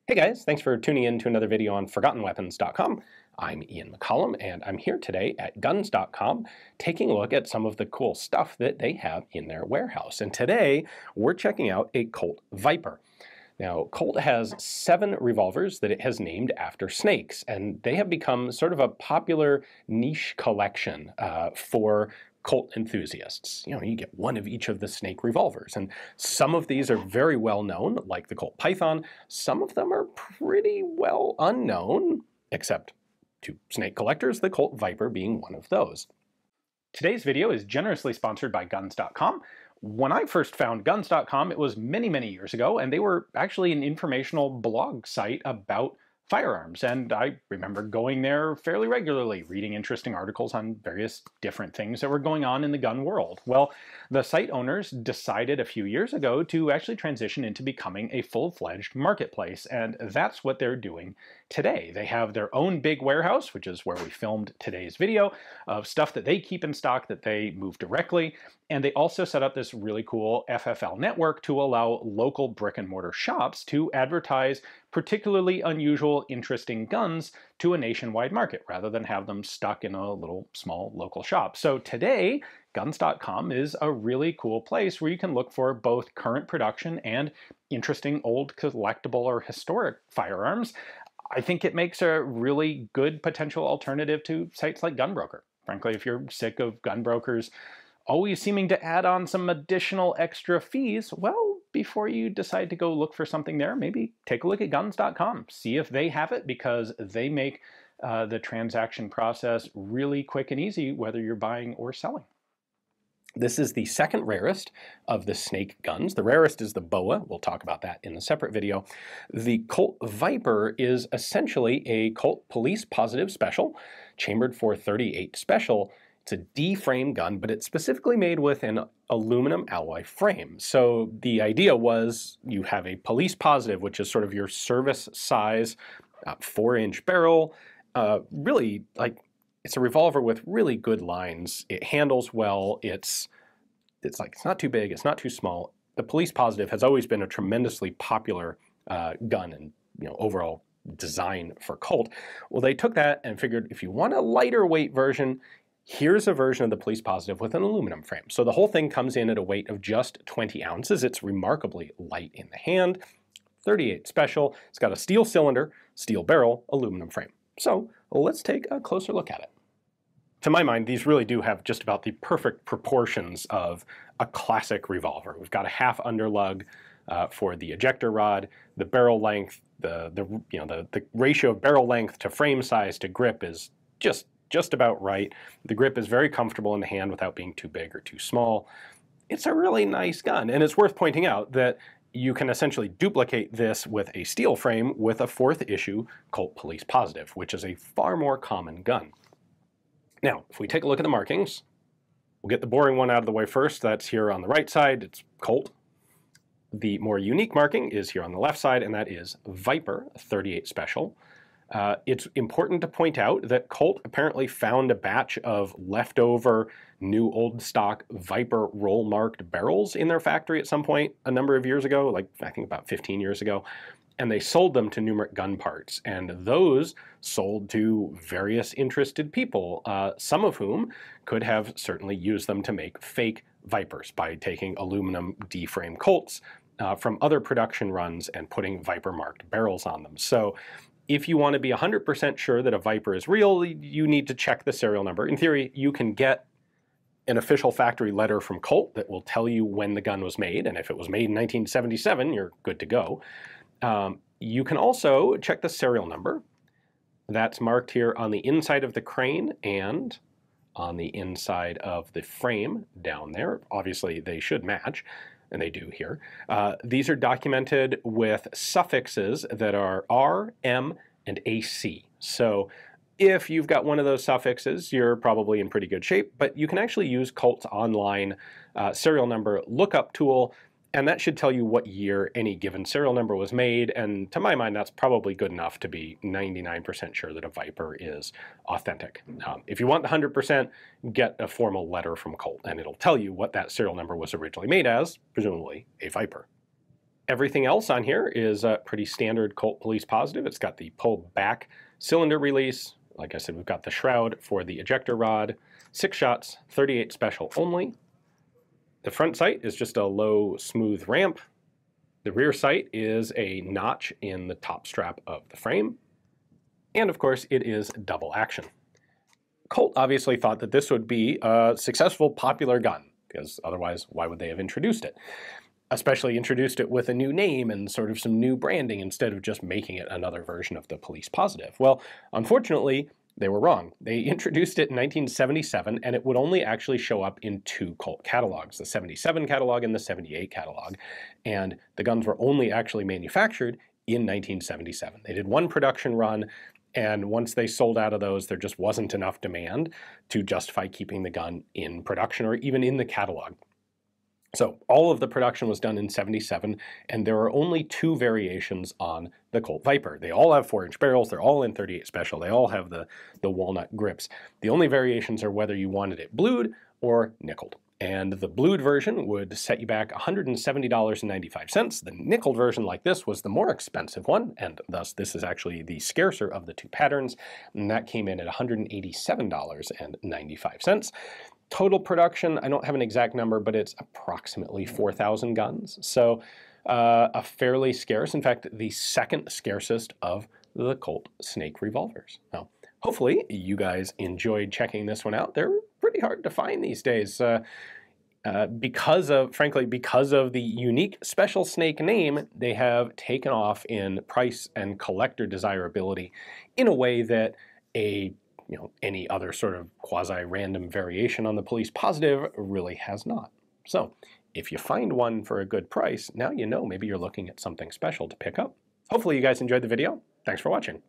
Hey guys, thanks for tuning in to another video on ForgottenWeapons.com. I'm Ian McCollum, and I'm here today at Guns.com taking a look at some of the cool stuff that they have in their warehouse. And today, we're checking out a Colt Viper. Now, Colt has 7 revolvers that it has named after snakes, and they have become sort of a popular niche collection for Colt enthusiasts. You know, you get one of each of the snake revolvers, and some of these are very well known, like the Colt Python. Some of them are pretty well unknown, except to snake collectors, the Colt Viper being one of those. Today's video is generously sponsored by Guns.com. When I first found Guns.com, it was many years ago, and they were actually an informational blog site about firearms, and I remember going there fairly regularly, reading interesting articles on various different things that were going on in the gun world. Well, the site owners decided a few years ago to actually transition into becoming a full-fledged marketplace, and that's what they're doing today. They have their own big warehouse, which is where we filmed today's video, of stuff that they keep in stock that they move directly, and they also set up this really cool FFL network to allow local brick and mortar shops to advertise particularly unusual, interesting guns to a nationwide market rather than have them stuck in a little small local shop. So today, Guns.com is a really cool place where you can look for both current production and interesting old collectible or historic firearms. I think it makes a really good potential alternative to sites like Gunbroker. Frankly, if you're sick of gunbrokers always seeming to add on some additional extra fees, well, before you decide to go look for something there, maybe take a look at Guns.com. See if they have it, because they make the transaction process really quick and easy, whether you're buying or selling. This is the second rarest of the snake guns. The rarest is the BOA. We'll talk about that in a separate video. The Colt Viper is essentially a Colt Police Positive Special, chambered for .38 Special. It's a D-frame gun, but it's specifically made with an aluminum alloy frame. So the idea was you have a Police Positive, which is sort of your service size 4-inch barrel. Really, like, it's a revolver with really good lines. It handles well. It's not too big. It's not too small. The Police Positive has always been a tremendously popular gun and overall design for Colt. Well, they took that and figured if you want a lighter weight version, here's a version of the Police Positive with an aluminum frame. So the whole thing comes in at a weight of just 20 ounces. It's remarkably light in the hand. .38 Special. It's got a steel cylinder, steel barrel, aluminum frame. So let's take a closer look at it. To my mind, these really do have just about the perfect proportions of a classic revolver. We've got a half underlug for the ejector rod. The barrel length, the ratio of barrel length to frame size to grip is just about right. The grip is very comfortable in the hand without being too big or too small. It's a really nice gun, and it's worth pointing out that you can essentially duplicate this with a steel frame with a 4th issue Colt Police Positive, which is a far more common gun. Now, if we take a look at the markings, we'll get the boring one out of the way first. That's here on the right side. It's Colt. The more unique marking is here on the left side, and that is Viper .38 Special. It's important to point out that Colt apparently found a batch of leftover new old stock Viper roll-marked barrels in their factory at some point a number of years ago, like I think about 15 years ago, and they sold them to Numeric Gun Parts, and those sold to various interested people, some of whom could have certainly used them to make fake Vipers by taking aluminum D-frame Colts from other production runs and putting Viper-marked barrels on them. So if you want to be 100% sure that a Viper is real, you need to check the serial number. In theory, you can get an official factory letter from Colt that will tell you when the gun was made, and if it was made in 1977, you're good to go. You can also check the serial number. That's marked here on the inside of the crane and on the inside of the frame down there. Obviously, they should match, and they do here. These are documented with suffixes that are R, M, and AC. So if you've got one of those suffixes, you're probably in pretty good shape, but you can actually use Colt's online serial number lookup tool, and that should tell you what year any given serial number was made, and to my mind, that's probably good enough to be 99% sure that a Viper is authentic. If you want the 100%, get a formal letter from Colt, and it'll tell you what that serial number was originally made as, presumably a Viper. Everything else on here is pretty standard Colt Police Positive. It's got the pull back cylinder release. Like I said, we've got the shroud for the ejector rod, 6 shots, 38 special only. The front sight is just a low, smooth ramp. The rear sight is a notch in the top strap of the frame. And of course, it is double action. Colt obviously thought that this would be a successful, popular gun, because otherwise, why would they have introduced it? Especially introduced it with a new name and sort of some new branding instead of just making it another version of the Police Positive. Well, unfortunately, they were wrong. They introduced it in 1977, and it would only actually show up in 2 Colt catalogs, the 77 catalog and the 78 catalog. And the guns were only actually manufactured in 1977. They did 1 production run, and once they sold out of those, there just wasn't enough demand to justify keeping the gun in production or even in the catalog. So all of the production was done in 77, and there are only 2 variations on the Colt Viper. They all have 4-inch barrels, they're all in 38 special, they all have the walnut grips. The only variations are whether you wanted it blued or nickeled. And the blued version would set you back $170.95. The nickeled version like this was the more expensive one, and thus this is actually the scarcer of the 2 patterns, and that came in at $187.95. Total production, I don't have an exact number, but it's approximately 4,000 guns. So a fairly scarce, in fact, the second scarcest of the Colt Snake revolvers. Now, hopefully you guys enjoyed checking this one out. They're pretty hard to find these days. Frankly, because of the unique Special Snake name, they have taken off in price and collector desirability in a way that any other sort of quasi-random variation on the Police Positive really has not. So, if you find one for a good price, now you know maybe you're looking at something special to pick up. Hopefully you guys enjoyed the video. Thanks for watching.